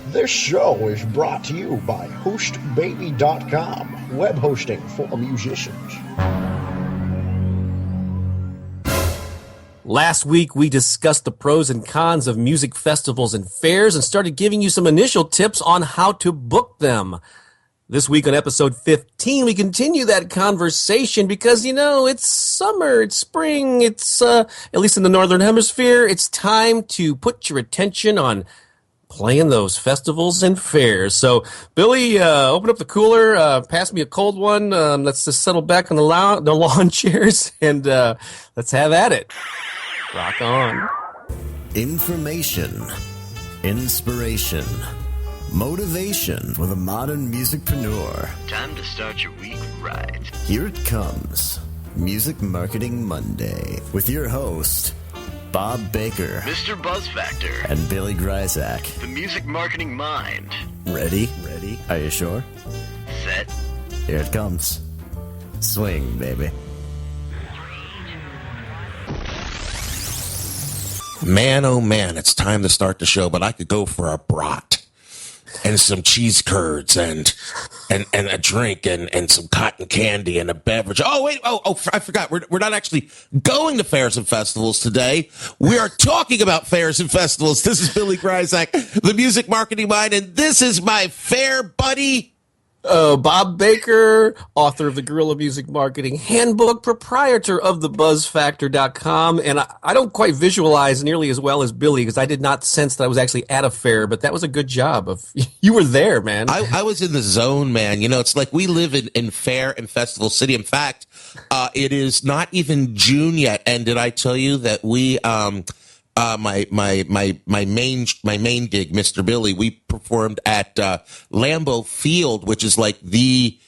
This show is brought to you by HostBaby.com, web hosting for musicians. Last week, we discussed the pros and cons of music festivals and fairs and started giving you some initial tips on how to book them. This week on episode 15, we continue that conversation because, it's summer, it's spring, it's, at least in the Northern Hemisphere, it's time to put your attention on playing those festivals and fairs. So, Billy, open up the cooler, pass me a cold one. Let's just settle back on the lawn chairs and let's have at it. Rock on. Information, inspiration, motivation for the modern musicpreneur. Time to start your week right. Here it comes, Music Marketing Monday, with your host, Bob Baker, Mr. Buzz Factor, and Billy Gryzak. The Music Marketing Mind. Ready? Are you sure? Set. Here it comes. Swing, baby. Man, oh man, it's time to start the show, but I could go for a brat and some cheese curds and a drink and some cotton candy and a beverage. Oh, wait. Oh, I forgot. We're not actually going to fairs and festivals today. We are talking about fairs and festivals. This is Billy Gryzak, the Music Marketing Mind, and this is my fair buddy, Bob Baker, author of the Guerrilla Music Marketing Handbook, proprietor of thebuzzfactor.com, and I don't quite visualize nearly as well as Billy because I did not sense that I was actually at a fair, but that was a good job. You were there, man. I was in the zone, man. It's like we live in fair and festival city. In fact, it is not even June yet, and did I tell you that we my main gig, Mr. Billy, we performed at Lambeau Field, which is like the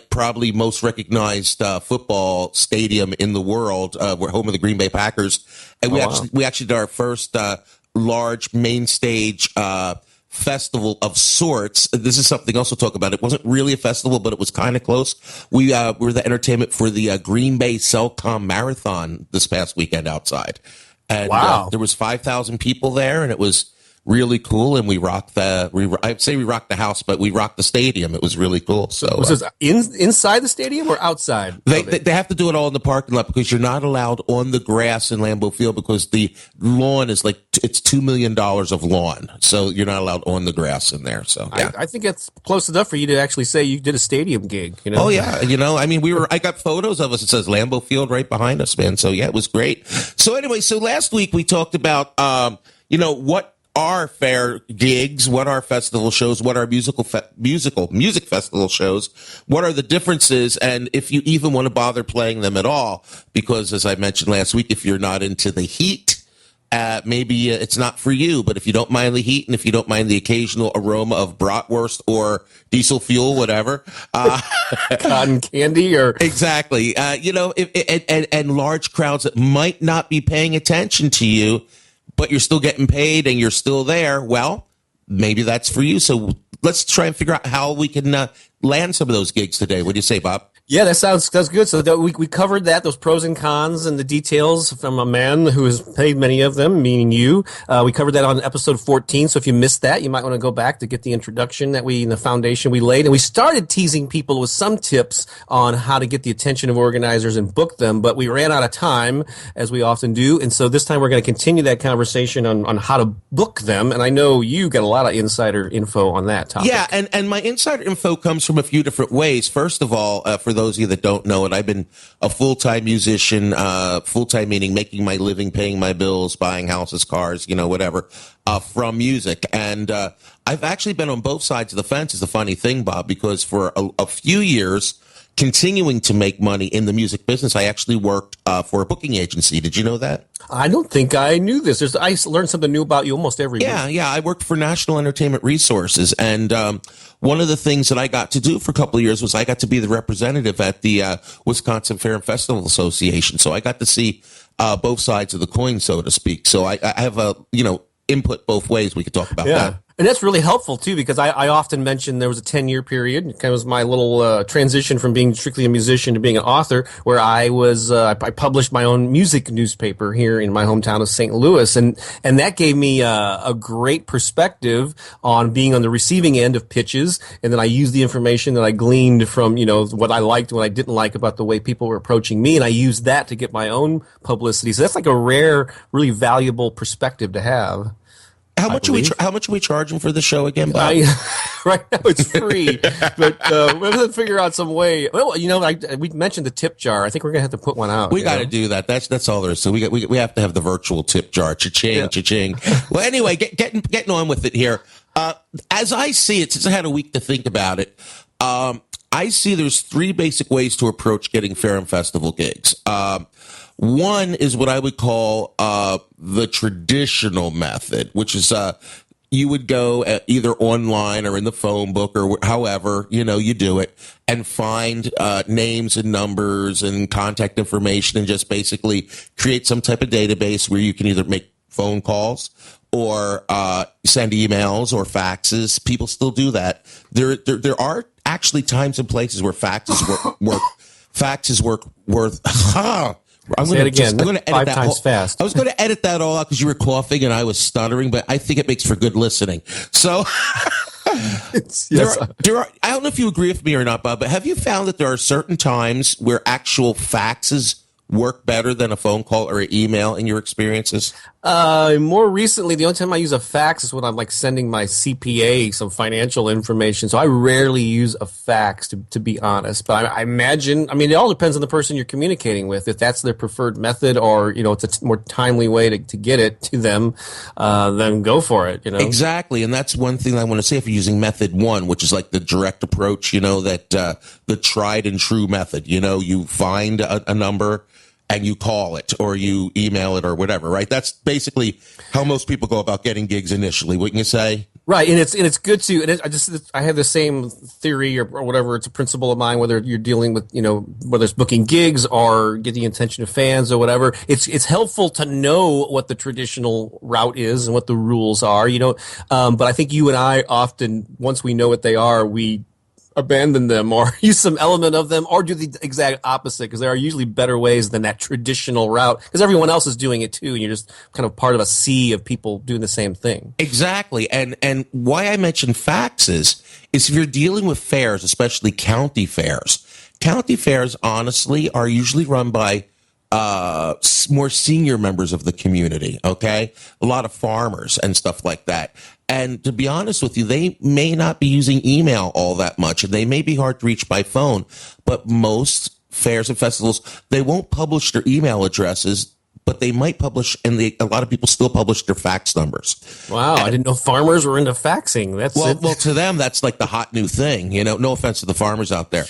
probably most recognized football stadium in the world. We're home of the Green Bay Packers, and we actually did our first large main stage festival of sorts. This is something else we'll talk about. It wasn't really a festival, but it was kind of close. We were the entertainment for the Green Bay Cellcom Marathon this past weekend outside. And wow. There was 5,000 people there, and it was really cool. And we rocked I'd say we rocked the house, but we rocked the stadium. It was really cool. So was this inside the stadium or outside? They have to do it all in the parking lot because you're not allowed on the grass in Lambeau Field because the lawn is it's $2 million of lawn. So you're not allowed on the grass in there. So yeah. I think it's close enough for you to actually say you did a stadium gig. Oh yeah. I got photos of us. It says Lambeau Field right behind us, man. So yeah, it was great. So anyway, last week we talked about, what are fair gigs, what are festival shows, what are music festival shows, what are the differences, and if you even want to bother playing them at all, because as I mentioned last week, if you're not into the heat, maybe it's not for you, but if you don't mind the heat and if you don't mind the occasional aroma of bratwurst or diesel fuel, whatever, cotton candy or exactly, and large crowds that might not be paying attention to you, but you're still getting paid and you're still there, well, maybe that's for you. So let's try and figure out how we can land some of those gigs today. What do you say, Bob? Yeah, that sounds good. So we covered those pros and cons and the details from a man who has paid many of them, meaning you. We covered that on episode 14. So if you missed that, you might want to go back to get the introduction the foundation we laid. And we started teasing people with some tips on how to get the attention of organizers and book them, but we ran out of time, as we often do. And so this time we're going to continue that conversation on how to book them. And I know you got a lot of insider info on that topic. Yeah, and my insider info comes from a few different ways. First of all, for those of you that don't know it, I've been a full-time musician, full-time meaning making my living, paying my bills, buying houses, cars, whatever, from music. And I've actually been on both sides of the fence, is the funny thing, Bob, because for a few years, continuing to make money in the music business, I actually worked for a booking agency. Did you know that? I don't think I knew this. I learn something new about you almost every week. Yeah. I worked for National Entertainment Resources, and one of the things that I got to do for a couple of years was I got to be the representative at the Wisconsin Fair and Festival Association. So I got to see both sides of the coin, so to speak. So I have a input both ways. We could talk about that. And that's really helpful too, because I often mention there was a 10-year period. It kind of was my little transition from being strictly a musician to being an author, where I published my own music newspaper here in my hometown of St. Louis, and that gave me a great perspective on being on the receiving end of pitches. And then I used the information that I gleaned from what I liked, what I didn't like about the way people were approaching me, and I used that to get my own publicity. So that's like a rare, really valuable perspective to have. How much are we charging for the show again, Bob? Right now it's free, but we have to figure out some way. Well, we mentioned the tip jar. I think we're gonna have to put one out. We got to do that. That's all there is. So we have to have the virtual tip jar. Cha-ching, cha-ching. Well, anyway, getting on with it here. As I see it, since I had a week to think about it, I see there's three basic ways to approach getting fair and festival gigs. One is what I would call the traditional method, which is you would go either online or in the phone book or however you do it, and find names and numbers and contact information, and just basically create some type of database where you can either make phone calls or send emails or faxes. People still do that. There are actually times and places where faxes work. Faxes work worth. I'm going to edit five that times fast. I was going to edit that all out because you were coughing and I was stuttering, but I think it makes for good listening. So I don't know if you agree with me or not, Bob, but have you found that there are certain times where actual faxes work better than a phone call or an email in your experiences? More recently, the only time I use a fax is when I'm sending my CPA some financial information. So I rarely use a fax, to be honest. But I imagine, it all depends on the person you're communicating with. If that's their preferred method, or it's a more timely way to get it to them, then go for it. Exactly, and that's one thing I want to say. If you're using method one, which is like the direct approach, that the tried and true method. You find a number and you call it or you email it or whatever, right? That's basically how most people go about getting gigs initially, wouldn't you say? Right, and it's good to. And I have the same theory or whatever. It's a principle of mine. Whether you're dealing with whether it's booking gigs or getting the attention of fans or whatever, it's helpful to know what the traditional route is and what the rules are. But I think you and I often, once we know what they are, we abandon them or use some element of them or do the exact opposite, because there are usually better ways than that traditional route, because everyone else is doing it too, and you're just kind of part of a sea of people doing the same thing. Exactly. And why I mentioned faxes is if you're dealing with fairs, especially county fairs honestly are usually run by more senior members of the community, okay? A lot of farmers and stuff like that. And to be honest with you, they may not be using email all that much, and they may be hard to reach by phone, but most fairs and festivals, they won't publish their email addresses, but they might publish, and a lot of people still publish their fax numbers. Wow, I didn't know farmers were into faxing. Well, to them, that's like the hot new thing. No offense to the farmers out there.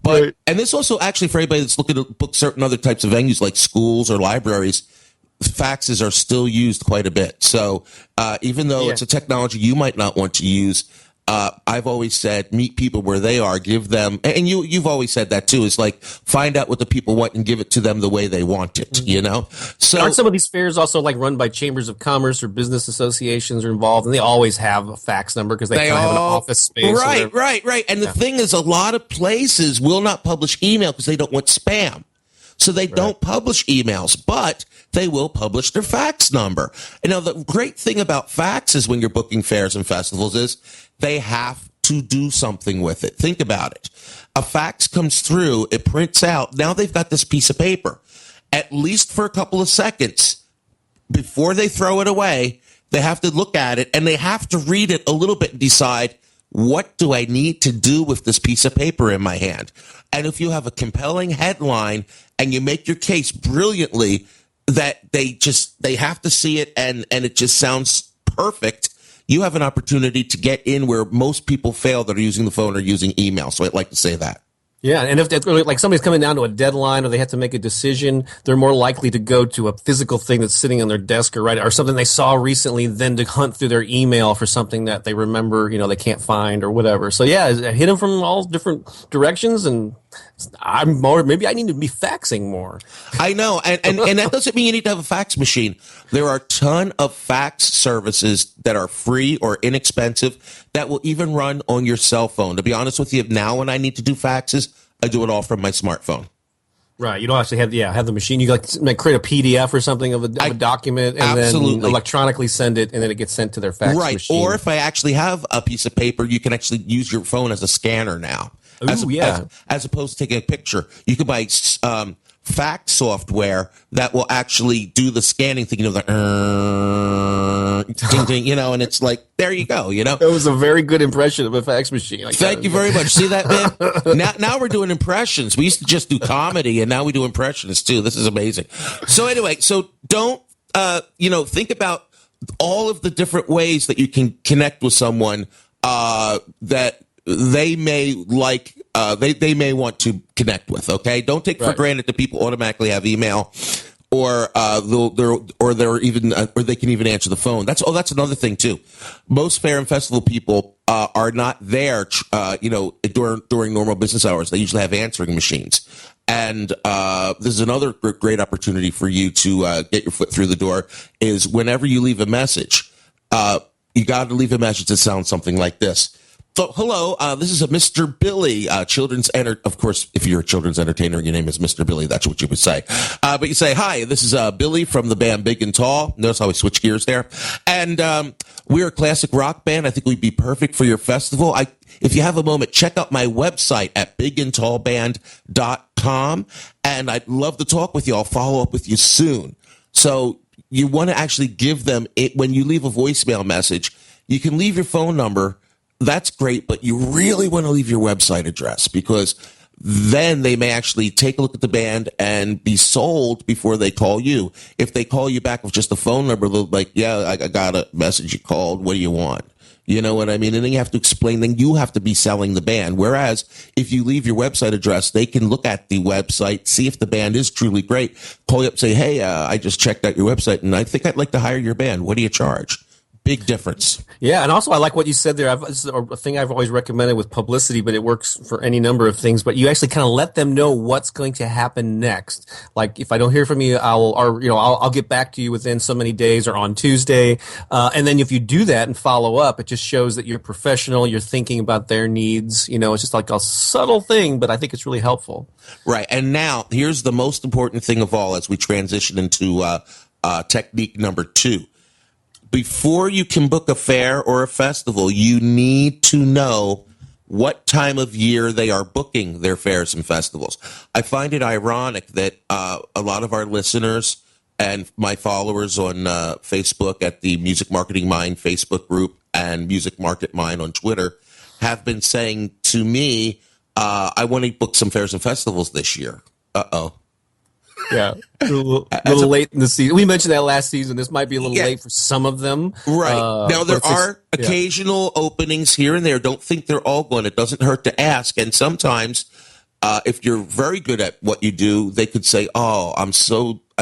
But right. And this also actually for anybody that's looking to book certain other types of venues like schools or libraries, faxes are still used quite a bit. So even though it's a technology you might not want to use, I've always said meet people where they are, give them, and you've always said that too, is like find out what the people want and give it to them the way they want it, So aren't some of these fairs also run by chambers of commerce or business associations are involved, and they always have a fax number because they kind of have an office space. Right. And the thing is, a lot of places will not publish email because they don't want spam. So they don't publish emails, but they will publish their fax number. And now the great thing about faxes when you're booking fairs and festivals is they have to do something with it. Think about it. A fax comes through, it prints out. Now they've got this piece of paper. At least for a couple of seconds before they throw it away, they have to look at it and they have to read it a little bit and decide, what do I need to do with this piece of paper in my hand? And if you have a compelling headline and you make your case brilliantly, that they have to see it and it just sounds perfect, you have an opportunity to get in where most people fail that are using the phone or using email. So I'd like to say that. Yeah, and if that's really, like somebody's coming down to a deadline or they have to make a decision, they're more likely to go to a physical thing that's sitting on their desk or something they saw recently than to hunt through their email for something that they remember, they can't find or whatever. So yeah, hit them from all different directions, and maybe I need to be faxing more. I know, and that doesn't mean you need to have a fax machine. There are a ton of fax services that are free or inexpensive that will even run on your cell phone. To be honest with you, now when I need to do faxes, I do it all from my smartphone. Right. You don't actually have the machine. You create a PDF or something of a document and then electronically send it, and then it gets sent to their fax machine. Or if I actually have a piece of paper, you can actually use your phone as a scanner now. As opposed to taking a picture. You could buy fax software that will actually do the scanning thing, the ding, ding, and it's like, there you go, It was a very good impression of a fax machine. Thank you very much. See that, man? Now we're doing impressions. We used to just do comedy, and now we do impressions, too. This is amazing. So anyway, don't, think about all of the different ways that you can connect with someone that they may like, they may want to connect with. Okay, don't take for granted that people automatically have email, or they can even answer the phone. That's another thing too. Most fair and festival people are not there, during normal business hours. They usually have answering machines. And this is another great opportunity for you to get your foot through the door. Is whenever you leave a message, you got to leave a message that sounds something like this. So, hello, this is a Mr. Billy, of course, if you're a children's entertainer, your name is Mr. Billy, that's what you would say. But you say, hi, this is Billy from the band Big and Tall. Notice how we switch gears there. And we're a classic rock band. I think we'd be perfect for your festival. If you have a moment, check out my website at bigandtallband.com. And I'd love to talk with you. I'll follow up with you soon. So you want to actually give them it when you leave a voicemail message. You can leave your phone number. That's great, but you really want to leave your website address, because then they may actually take a look at the band and be sold before they call you. If they call you back with just a phone number, they'll be like, yeah, I got a message you called. What do you want? You know what I mean? And then you have to explain, then you have to be selling the band. Whereas if you leave your website address, they can look at the website, see if the band is truly great, call you up, say, hey, I just checked out your website and I think I'd like to hire your band. What do you charge? Big difference. Yeah, and also I like what you said there. It's a thing I've always recommended with publicity, but it works for any number of things. But you actually kind of let them know what's going to happen next. Like, if I don't hear from you, I'll get back to you within so many days or on Tuesday. And then if you do that and follow up, it just shows that you're professional. You're thinking about their needs. It's just like a subtle thing, but I think it's really helpful. Right. And now here's the most important thing of all as we transition into technique number 2. Before you can book a fair or a festival, you need to know what time of year they are booking their fairs and festivals. I find it ironic that a lot of our listeners and my followers on Facebook at the Music Marketing Mind Facebook group and Music Market Mind on Twitter have been saying to me, I want to book some fairs and festivals this year. Uh-oh. Yeah, a little late in the season. We mentioned that last season. This might be a little late for some of them. Right. Now, there are occasional openings here and there. Don't think they're all going. It doesn't hurt to ask. And sometimes, if you're very good at what you do, they could say, oh, I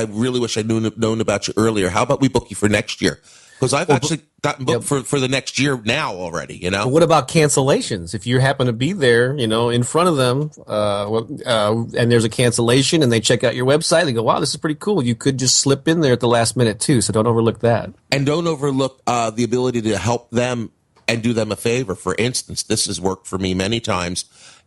really wish I'd known about you earlier. How about we book you for next year? Because I've actually gotten booked for the next year now already, But what about cancellations? If you happen to be there, in front of them, and there's a cancellation and they check out your website, they go, wow, this is pretty cool. You could just slip in there at the last minute too, so don't overlook that. And don't overlook the ability to help them and do them a favor. For instance, this has worked for me many times.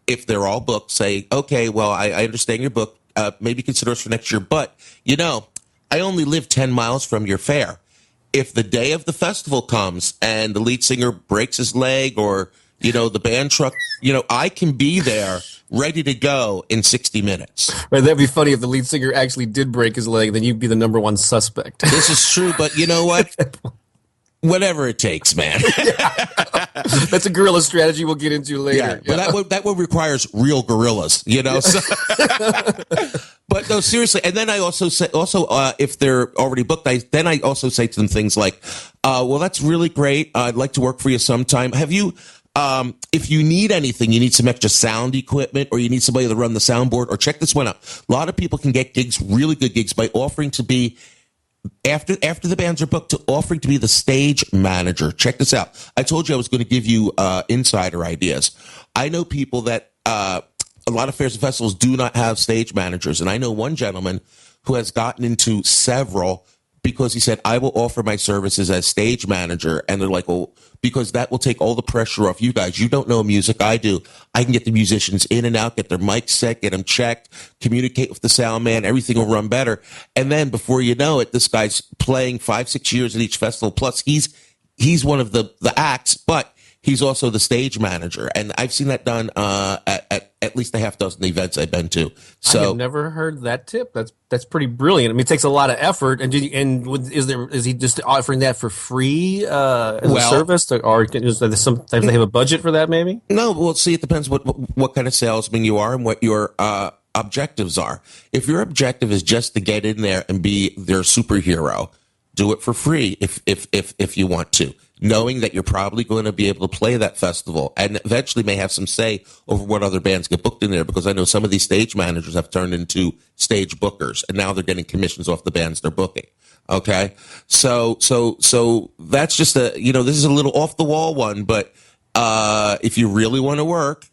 If they're all booked, say, okay, well, I understand your book. Maybe consider us for next year. But, I only live 10 miles from your fair. If the day of the festival comes and the lead singer breaks his leg or, the band truck, I can be there ready to go in 60 minutes. Right, that'd be funny if the lead singer actually did break his leg, then you'd be the number one suspect. This is true, but you know what? Whatever it takes, man. That's a guerrilla strategy we'll get into later. Yeah, but that one requires real guerrillas, So. But no, seriously. And then I also say, if they're already booked, I also say to them things like, well, that's really great. I'd like to work for you sometime. Have you If you need anything, you need some extra sound equipment, or you need somebody to run the soundboard, or check this one out. A lot of people can get gigs, really good gigs, by offering to be, after the bands are booked, to offering to be the stage manager. Check this out. I told you I was going to give you insider ideas. I know people that a lot of fairs and festivals do not have stage managers, and I know one gentleman who has gotten into several because he said, I will offer my services as stage manager. And they're like, well, because that will take all the pressure off you guys. You don't know music. I do. I can get the musicians in and out, get their mics set, get them checked, communicate with the sound man. Everything will run better. And then before you know it, this guy's playing 5-6 years at each festival. Plus he's one of the acts, but he's also the stage manager. And I've seen that done at least a half dozen events I've been to. So I've never heard that tip. That's pretty brilliant. I mean, it takes a lot of effort. And is he just offering that for free as a service, or is there sometimes they have a budget for that? Maybe. No. Well, see, it depends what kind of salesman you are and what your objectives are. If your objective is just to get in there and be their superhero, do it for free if you want to, knowing that you're probably going to be able to play that festival and eventually may have some say over what other bands get booked in there, because I know some of these stage managers have turned into stage bookers, and now they're getting commissions off the bands they're booking. Okay. So that's just this is a little off the wall one, but if you really want to work,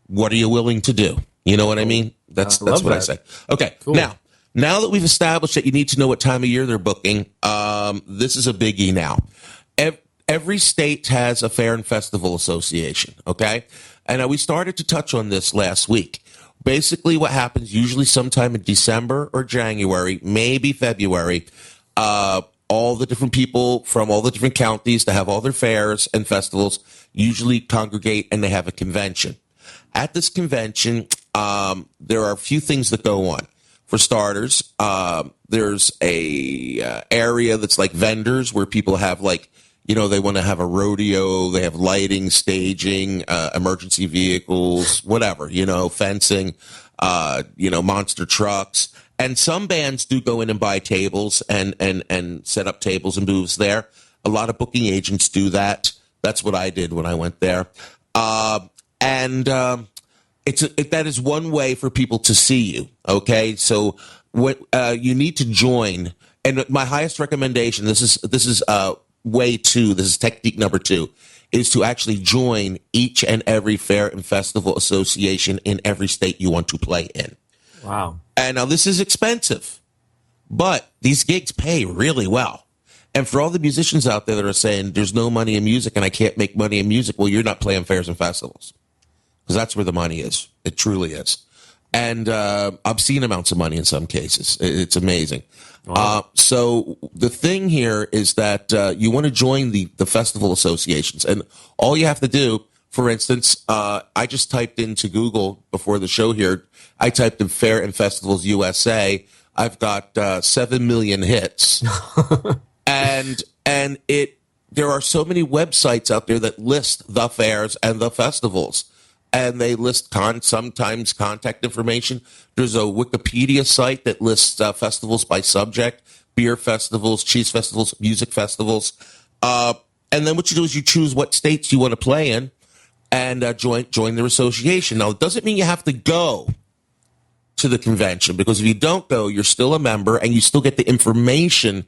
what are you willing to do? You know what I mean? That's what I say. Okay. Cool. Now that we've established that you need to know what time of year they're booking, this is a biggie now. Every state has a fair and festival association, okay? And we started to touch on this last week. Basically, what happens usually sometime in December or January, maybe February, all the different people from all the different counties that have all their fairs and festivals usually congregate, and they have a convention. At this convention, there are a few things that go on. For starters, there's a area that's like vendors where people have they want to have a rodeo, they have lighting, staging, emergency vehicles, whatever, fencing, monster trucks. And some bands do go in and buy tables and set up tables and booths there. A lot of booking agents do that. That's what I did when I went there. That is one way for people to see you. Okay. So what, you need to join, and my highest recommendation, this is way 2, this is technique number 2, is to actually join each and every fair and festival association in every state you want to play in. Wow. And now this is expensive, but these gigs pay really well. And for all the musicians out there that are saying there's no money in music and I can't make money in music, well, you're not playing fairs and festivals, because that's where the money is. It truly is. And obscene amounts of money in some cases. It's amazing. Wow. So the thing here is that you want to join the festival associations. And all you have to do, for instance, I just typed into Google before the show here, I typed in Fair and Festivals USA. I've got 7 million hits. and there are so many websites out there that list the fairs and the festivals. And they list sometimes contact information. There's a Wikipedia site that lists festivals by subject, beer festivals, cheese festivals, music festivals. And then what you do is you choose what states you want to play in and join their association. Now, it doesn't mean you have to go to the convention, because if you don't go, you're still a member and you still get the information,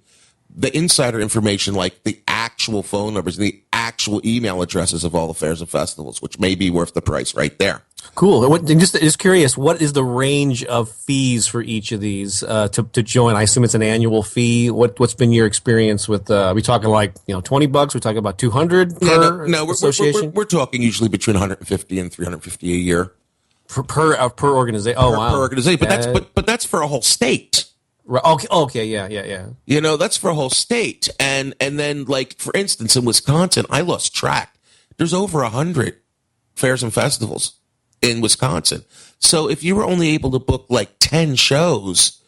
the insider information, like the actual phone numbers and the actual email addresses of all the fairs and festivals, which may be worth the price right there. Cool. Just curious, what is the range of fees for each of these to join? I assume it's an annual fee. What's been your experience with? Are we talking $20? We're talking about $200 per association? We're talking usually between 150 and 350 a year per organization. Oh, wow. Per organization, but that's for a whole state. Right. Okay. Yeah. That's for a whole state. And then, like, for instance, in Wisconsin, I lost track. There's over 100 fairs and festivals in Wisconsin. So if you were only able to book like 10 shows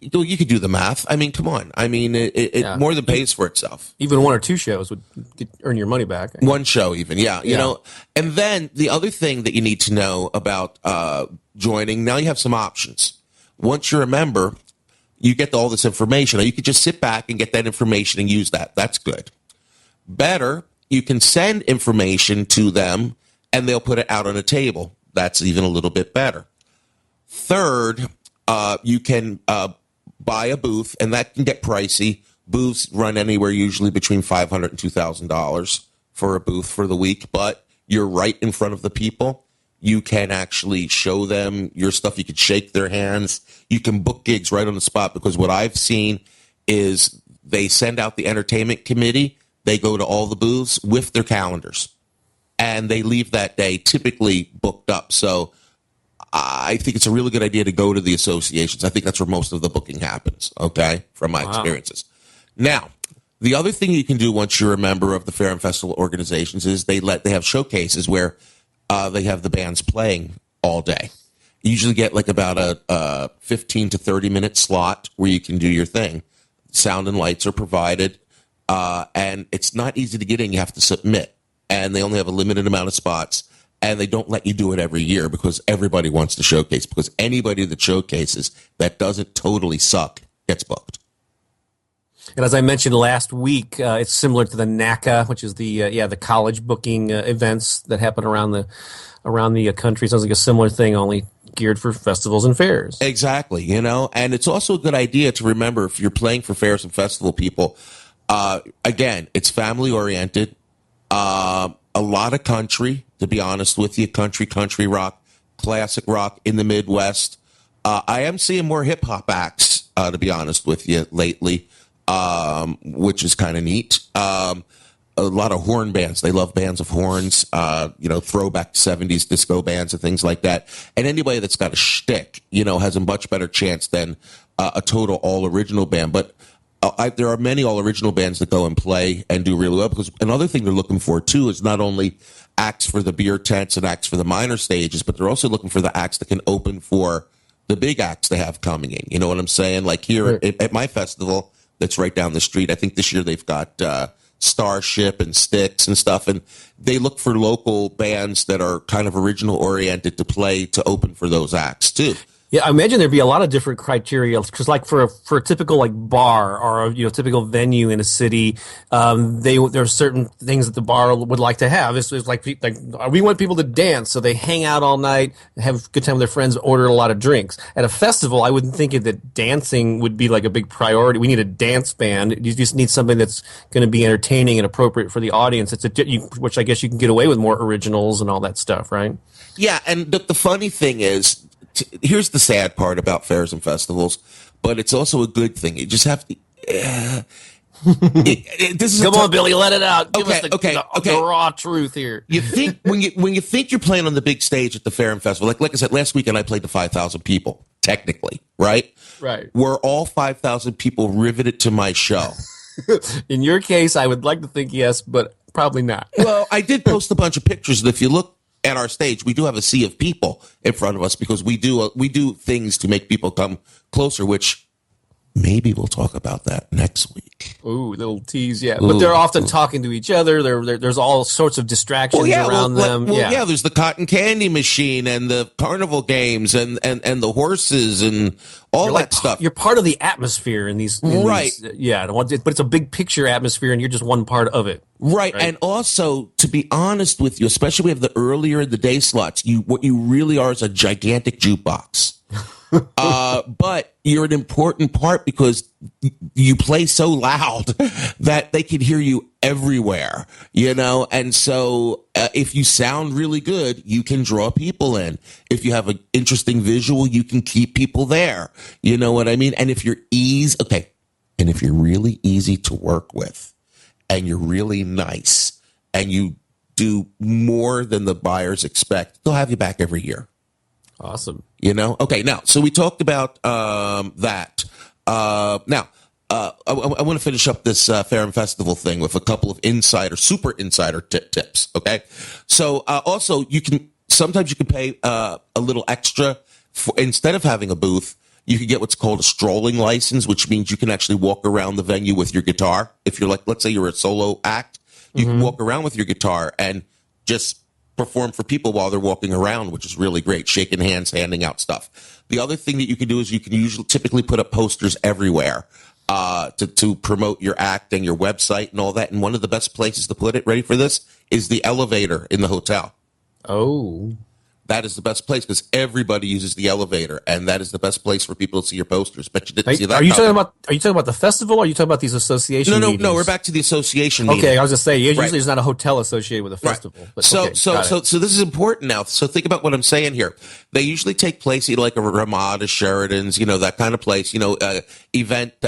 you could do the math. I mean, come on. I mean, it more than pays for itself. Even 1 or 2 shows would earn your money back. One show even. Yeah. You know, and then the other thing that you need to know about joining, now you have some options. Once you're a member, you get all this information. Or you could just sit back and get that information and use that. That's good. Better you can send information to them and they'll put it out on a table. That's even a little bit better. Third, you can buy a booth, and that can get pricey. Booths run anywhere usually between $500 and $2,000 for a booth for the week, but you're right in front of the people. You can actually show them your stuff. You can shake their hands. You can book gigs right on the spot, because what I've seen is they send out the entertainment committee. They go to all the booths with their calendars, and they leave that day typically booked up. So I think it's a really good idea to go to the associations. I think that's where most of the booking happens, okay, from my experiences. Now, the other thing you can do once you're a member of the fair and festival organizations is they have showcases where they have the bands playing all day. You usually get like about a 15 to 30-minute slot where you can do your thing. Sound and lights are provided, and it's not easy to get in. You have to submit, and they only have a limited amount of spots, and they don't let you do it every year because everybody wants to showcase, because anybody that showcases that doesn't totally suck gets booked. And as I mentioned last week, it's similar to the NACA, which is the college booking events that happen around the country. Sounds like a similar thing, only geared for festivals and fairs. Exactly, you know, and it's also a good idea to remember if you're playing for fairs and festival people. Again, it's family oriented. A lot of country, to be honest with you, country rock, classic rock in the Midwest. I am seeing more hip hop acts, to be honest with you, lately. Which is kind of neat. A lot of horn bands. They love bands of horns, throwback 70s disco bands and things like that. And anybody that's got a shtick, has a much better chance than a total all-original band. But there are many all-original bands that go and play and do really well, because another thing they're looking for, too, is not only acts for the beer tents and acts for the minor stages, but they're also looking for the acts that can open for the big acts they have coming in. You know what I'm saying? Like here at my festival, that's right down the street. I think this year they've got Starship and Styx and stuff, and they look for local bands that are kind of original oriented to play to open for those acts too. Yeah, I imagine there'd be a lot of different criteria, because like for a typical like bar or a typical venue in a city, there are certain things that the bar would like to have. It's like we want people to dance, so they hang out all night, have a good time with their friends, order a lot of drinks. At a festival, I wouldn't think that dancing would be like a big priority. We need a dance band. You just need something that's going to be entertaining and appropriate for the audience. Which I guess you can get away with more originals and all that stuff, right? Yeah, and the funny thing is, here's the sad part about fairs and festivals, but it's also a good thing. You just have to. Come on, Billy, let it out. Give us the raw truth here. You think when you think you're playing on the big stage at the fair and festival, like I said last weekend, I played to 5,000 people technically, right? Right. Were all 5,000 people riveted to my show? In your case, I would like to think yes, but probably not. Well, I did post a bunch of pictures, and if you look at our stage, we do have a sea of people in front of us, because we do things to make people come closer, which maybe we'll talk about that next week. Ooh, little tease, yeah. But they're often talking to each other. There's all sorts of distractions around them. There's the cotton candy machine and the carnival games and the horses and all that stuff. You're part of the atmosphere in these. Right. But it's a big picture atmosphere, and you're just one part of it. Right. And also, to be honest with you, especially with the earlier in the day slots, what you really are is a gigantic jukebox. But you're an important part, because you play so loud that they can hear you everywhere, and so if you sound really good, you can draw people in. If you have an interesting visual, you can keep people there. You know what I mean? And if you're really easy to work with, and you're really nice, and you do more than the buyers expect, they'll have you back every year. Awesome. Okay, now, so we talked about that. Now, I want to finish up this fair and festival thing with a couple of super insider tips, okay? So also, sometimes you can pay a little extra instead of having a booth. You can get what's called a strolling license, which means you can actually walk around the venue with your guitar. If you're let's say you're a solo act, you can walk around with your guitar and just perform for people while they're walking around, which is really great. Shaking hands, handing out stuff. The other thing that you can do is you can typically put up posters everywhere. to promote your act and your website and all that. And one of the best places to put it, ready for this, is the elevator in the hotel. Oh. That is the best place because everybody uses the elevator, and that is the best place for people to see your posters. Bet you didn't see that. Are you talking about the festival, or are you talking about these association meetings? No. We're back to the association meeting. Okay, I was just saying, usually Right. there's not a hotel associated with a festival. Right. But So okay, this is important now. So think about what I'm saying here. They usually take place like a Ramada, Sheridan's, that kind of place, event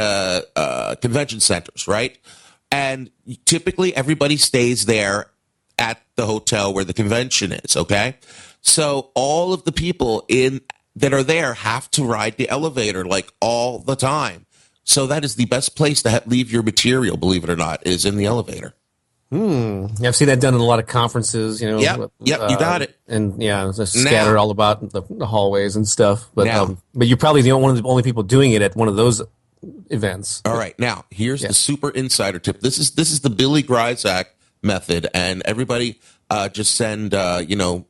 convention centers, right? And typically everybody stays there at the hotel where the convention is, okay? So all of the people that are there have to ride the elevator like all the time. So that is the best place to leave your material, believe it or not, is in the elevator. I've seen that done in a lot of conferences, Yep, you got it. And it's scattered all about the hallways and stuff. But Now. but you're probably one of the only people doing it at one of those events. All right, now here's the super insider tip. This is the Billy Gryzak method, and everybody just send $100,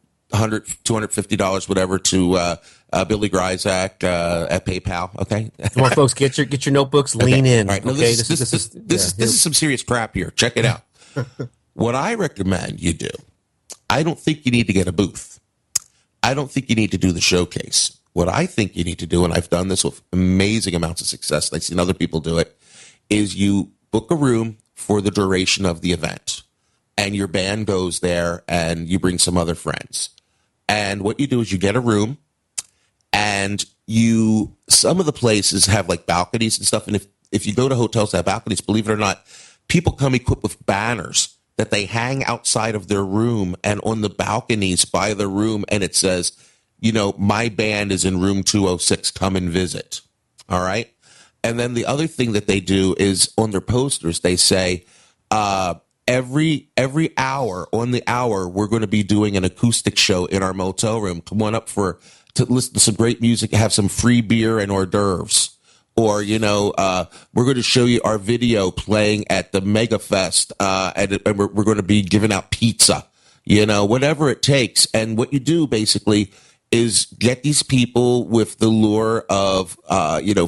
$250, whatever, to Billy Gryzak at PayPal. Okay, Come on, folks, get your notebooks, lean in. All right, now okay, this is some serious crap here. Check it out. What I recommend you do, I don't think you need to get a booth. I don't think you need to do the showcase. What I think you need to do, and I've done this with amazing amounts of success, and I've seen other people do it, is you book a room for the duration of the event. And your band goes there, and you bring some other friends. And what you do is you get a room, and some of the places have like balconies and stuff. And if you go to hotels that have balconies, believe it or not, people come equipped with banners that they hang outside of their room and on the balconies by the room. And it says, my band is in room 206, come and visit. All right. And then the other thing that they do is on their posters, they say, every hour, on the hour, we're going to be doing an acoustic show in our motel room. Come on up to listen to some great music, have some free beer and hors d'oeuvres. Or, we're going to show you our video playing at the Mega Fest, and we're going to be giving out pizza, whatever it takes. And what you do basically is get these people with the lure of,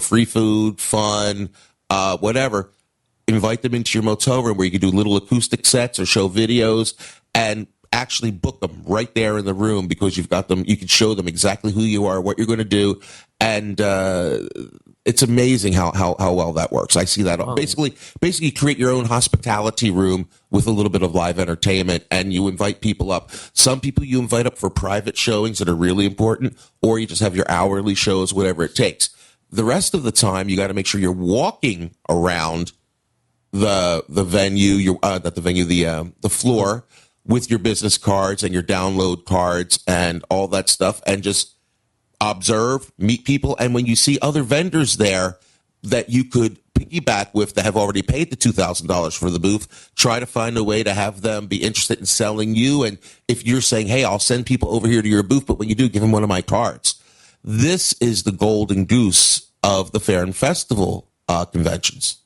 free food, fun, whatever. Invite them into your motel room where you can do little acoustic sets or show videos and actually book them right there in the room because you've got them. You can show them exactly who you are, what you're going to do. And, it's amazing how well that works. I see that. Basically create your own hospitality room with a little bit of live entertainment, and you invite people up. Some people you invite up for private showings that are really important, or you just have your hourly shows, whatever it takes. The rest of the time, you got to make sure you're walking around the venue, the floor with your business cards and your download cards and all that stuff, and just observe, meet people, and when you see other vendors there that you could piggyback with that have already paid the $2,000 for the booth, try to find a way to have them be interested in selling you. And if you're saying, hey, I'll send people over here to your booth, but when you do, give them one of my cards. This is the golden goose of the fair and festival conventions.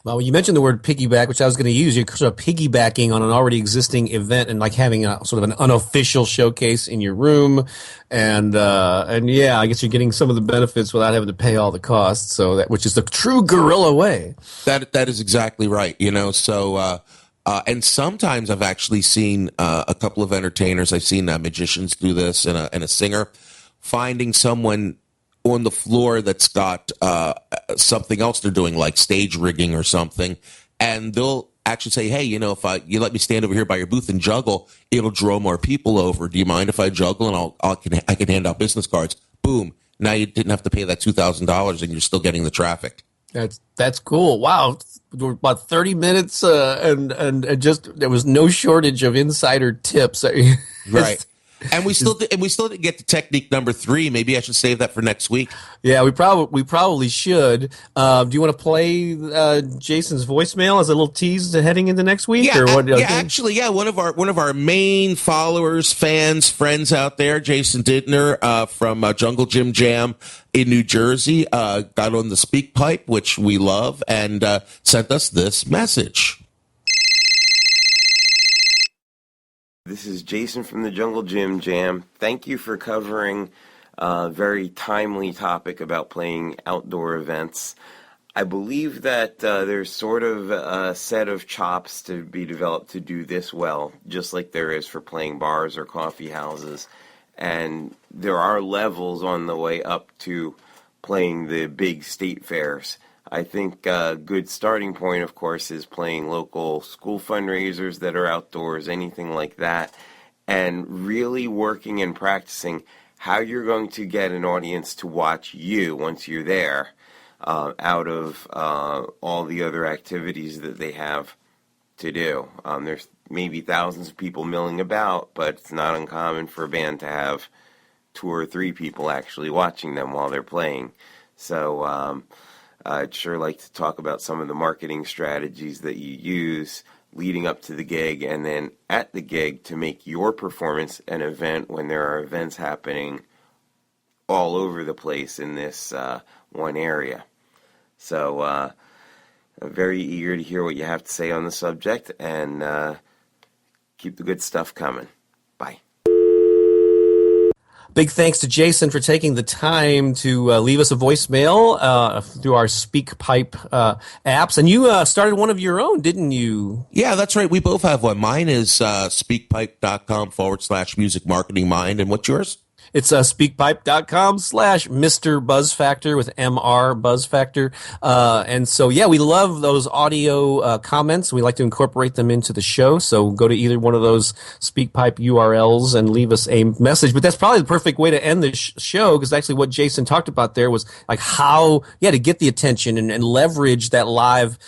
Well, you mentioned the word piggyback, which I was going to use. You're sort of piggybacking on an already existing event and like having a sort of an unofficial showcase in your room. And yeah, I guess you're getting some of the benefits without having to pay all the costs. So which is the true guerrilla way. That is exactly right. So, and sometimes I've actually seen a couple of entertainers. I've seen magicians do this and a singer finding someone on the floor that's got something else they're doing, like stage rigging or something, and they'll actually say, hey, if you let me stand over here by your booth and juggle, it'll draw more people over. Do you mind if I juggle? And I can hand out business cards. Boom. Now you didn't have to pay that $2,000 and you're still getting the traffic. That's cool. Wow. We're about 30 minutes and just there was no shortage of insider tips. Right. And we still didn't get to technique number 3. Maybe I should save that for next week. Yeah, we probably should. Do you want to play Jason's voicemail as a little tease to heading into next week? Yeah, or what? Actually, one of our main followers, fans, friends out there, Jason Didner from Jungle Jim Jam in New Jersey, got on the speak pipe, which we love, and sent us this message. This is Jason from the Jungle Jim Jam. Thank you for covering a very timely topic about playing outdoor events. I believe that there's sort of a set of chops to be developed to do this well, just like there is for playing bars or coffee houses. And there are levels on the way up to playing the big state fairs. I think a good starting point, of course, is playing local school fundraisers that are outdoors, anything like that, and really working and practicing how you're going to get an audience to watch you once you're there, out of all the other activities that they have to do. There's maybe thousands of people milling about, but it's not uncommon for a band to have 2 or 3 people actually watching them while they're playing. So I'd sure like to talk about some of the marketing strategies that you use leading up to the gig and then at the gig to make your performance an event when there are events happening all over the place in this one area. So I'm very eager to hear what you have to say on the subject, and keep the good stuff coming. Bye. Big thanks to Jason for taking the time to leave us a voicemail through our SpeakPipe apps. And you started one of your own, didn't you? Yeah, that's right. We both have one. Mine is speakpipe.com/music marketing mind. And what's yours? It's speakpipe.com/Mr. Buzzfactor with MR Buzzfactor. And so, yeah, we love those audio comments. We like to incorporate them into the show. So go to either one of those SpeakPipe URLs and leave us a message. But that's probably the perfect way to end the show, because actually what Jason talked about there was like how, to get the attention and leverage that live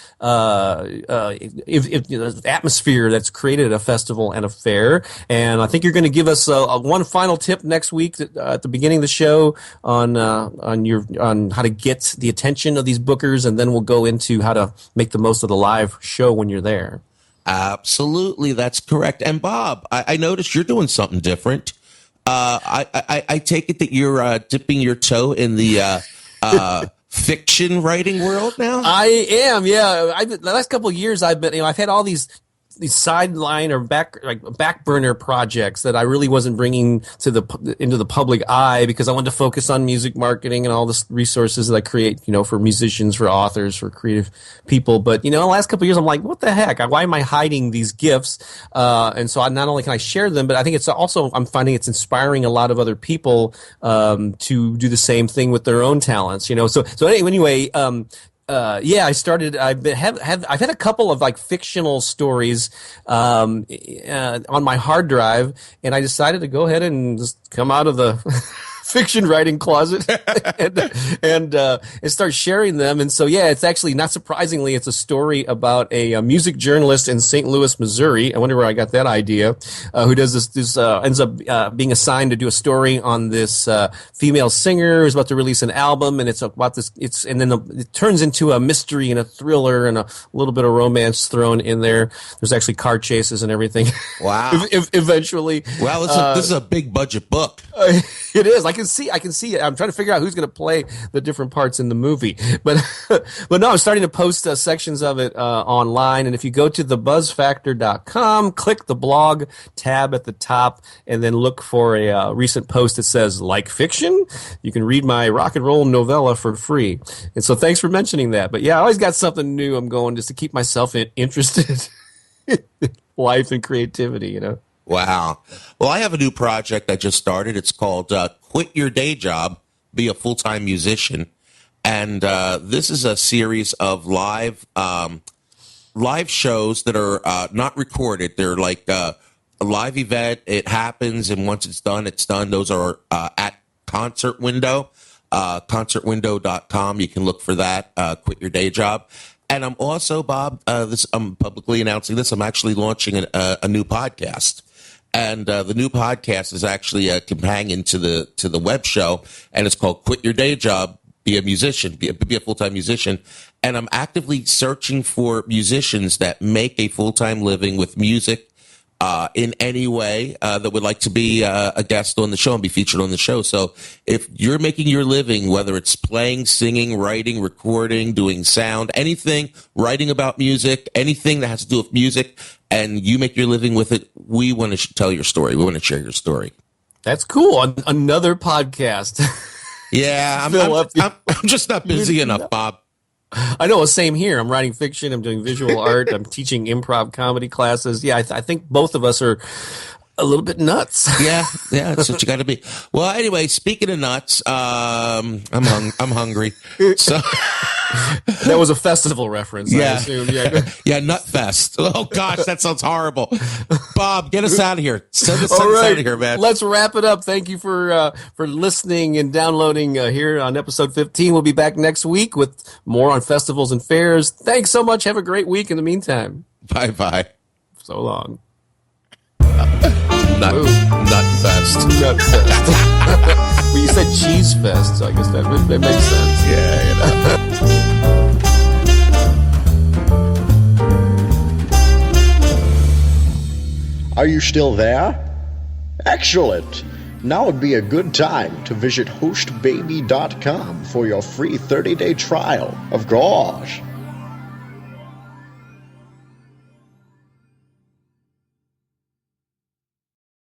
atmosphere that's created at a festival and a fair. And I think you're going to give us one final tip next week at the beginning of the show on how to get the attention of these bookers, and then we'll go into how to make the most of the live show when you're there. Absolutely, that's correct. And Bob, I noticed you're doing something different. I take it that you're dipping your toe in the fiction writing world now. I am, yeah. The last couple of years, I've had all these sideline or back burner projects that I really wasn't bringing into the public eye, because I wanted to focus on music marketing and all the resources that I create, for musicians, for authors, for creative people. But the last couple of years, I'm like, what the heck? Why am I hiding these gifts? And so not only can I share them, but I think it's also, I'm finding it's inspiring a lot of other people to do the same thing with their own talents. So anyway. I started. I've had a couple of fictional stories on my hard drive, and I decided to go ahead and just come out of the fiction writing closet and start sharing them. And so, it's actually, not surprisingly, it's a story about a music journalist in St. Louis, Missouri. I wonder where I got that idea. Who does this ends up being assigned to do a story on this female singer who's about to release an album, and it's about this. It turns into a mystery and a thriller and a little bit of romance thrown in there. There's actually car chases and everything. Wow! Eventually, well, this is a big budget book. It is. I can see it. I'm trying to figure out who's going to play the different parts in the movie. But no, I'm starting to post sections of it online. And if you go to thebuzzfactor.com, click the blog tab at the top, and then look for a recent post that says, like fiction, you can read my rock and roll novella for free. And so thanks for mentioning that. But I always got something new I'm going just to keep myself interested in life and creativity, Wow. Well, I have a new project I just started. It's called Quit Your Day Job, Be a Full-Time Musician. And this is a series of live shows that are not recorded. They're like a live event. It happens, and once it's done, it's done. Those are at Concert Window, concertwindow.com. You can look for that, Quit Your Day Job. And I'm also, Bob, I'm publicly announcing this. I'm actually launching a new podcast. And the new podcast is actually a companion to the web show, and it's called Quit Your Day Job, Be a Musician, be a full-time musician. And I'm actively searching for musicians that make a full-time living with music in any way that would like to be a guest on the show and be featured on the show. So if you're making your living, whether it's playing, singing, writing, recording, doing sound, anything, writing about music, anything that has to do with music, and you make your living with it, we want to tell your story. We want to share your story. That's cool. Another podcast. Yeah, I'm just not busy enough, Bob. I know. Same here. I'm writing fiction. I'm doing visual art. I'm teaching improv comedy classes. Yeah, I think both of us are a little bit nuts. Yeah, that's what you got to be. Well, anyway, speaking of nuts, I'm hungry. So that was a festival reference. I assume. Yeah, Nut Fest. Oh gosh, that sounds horrible. Bob, get us out of here. Send us All right, out of here, man. Let's wrap it up. Thank you for listening and downloading here on episode 15. We'll be back next week with more on festivals and fairs. Thanks so much. Have a great week in the meantime. Bye. So long. Nut Fest. Nut Fest. Well, you said Cheese Fest, so I guess that makes sense. Yeah. Are you still there? Excellent. Now would be a good time to visit hostbaby.com for your free 30-day trial. Of course.